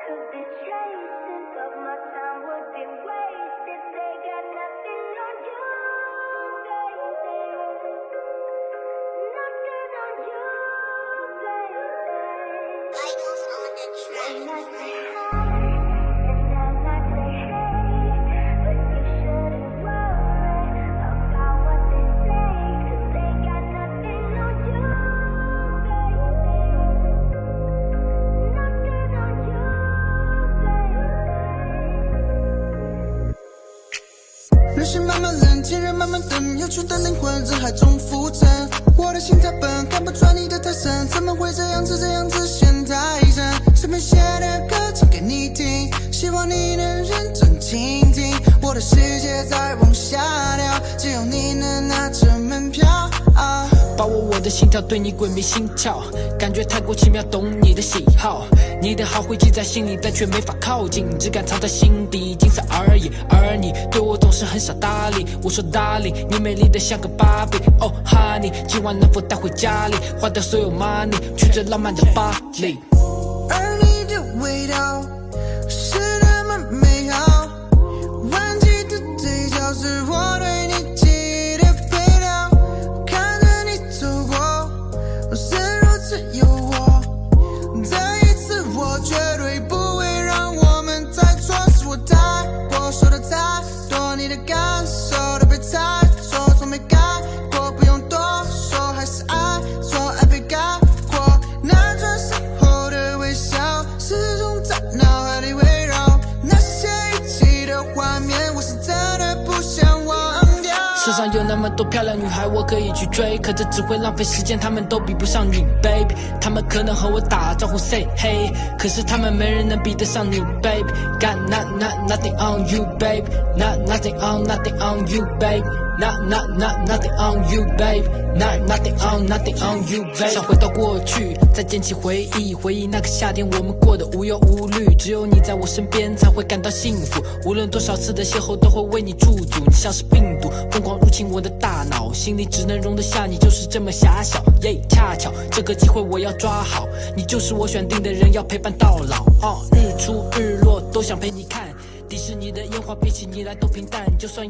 could be chasing, but my time would be wasted. They got nothing on you, baby. Nothing on you, baby. Bibles on the track. When I say hi, and then I say hey, but you shouldn't worry about what they say, 'cause they got nothing on you, baby. Nothing on you, baby. 人生慢慢冷，天人慢慢等，有趣的灵魂人海中浮沉。我的心太笨，看不穿你的太深，怎么会这样子陷太深？身边写的歌唱给你听，希望你能认真倾听。我的世界在往下掉，只有你能拿着门票。把握我的心跳，对你鬼迷心窍，感觉太过奇妙，懂你的喜好。你的好会记在心里，但却没法靠近，只敢藏在心底，仅此而已。而你对我总是很少搭理，我说 Darling， 你美丽的像个芭比。Oh honey， 今晚能否带回家里，花掉所有 money， 去最浪漫的巴黎。而你的味道是那么美好，弯起的嘴角是我对你记忆的配料。看着你走过，是如此诱惑，这一次我绝对不会让我们再错。是我太过说的太多，你的感受都被猜错，从没改过，不用多说，还是爱错，爱被改过。那转身后的微笑，始终在脑海里围绕，那些一起的画面，我是真的不想忘掉。世上有那么多漂亮女孩，我可以去追，可这只会浪费时间，她们都比不上你 baby。她们可能和我打招呼 say hey， 可是她们没人能比得上你 baby。 Got nothing on you baby， nothing on you baby， nothing on you baby， nothing on you baby。 想回到过去，再捡起回忆，回忆那个夏天我们过得无忧无虑，只有你在我身边才会感到幸福，无论多少次的邂逅都会为你驻足。你像是病毒疯狂入侵我的大脑，心里只能容得下你，就是这么狭小。恰巧这个机会我要抓好，你就是我选定的人，要陪伴到老。日出日落都想陪你看，迪士尼的烟花比起你来都平淡，就算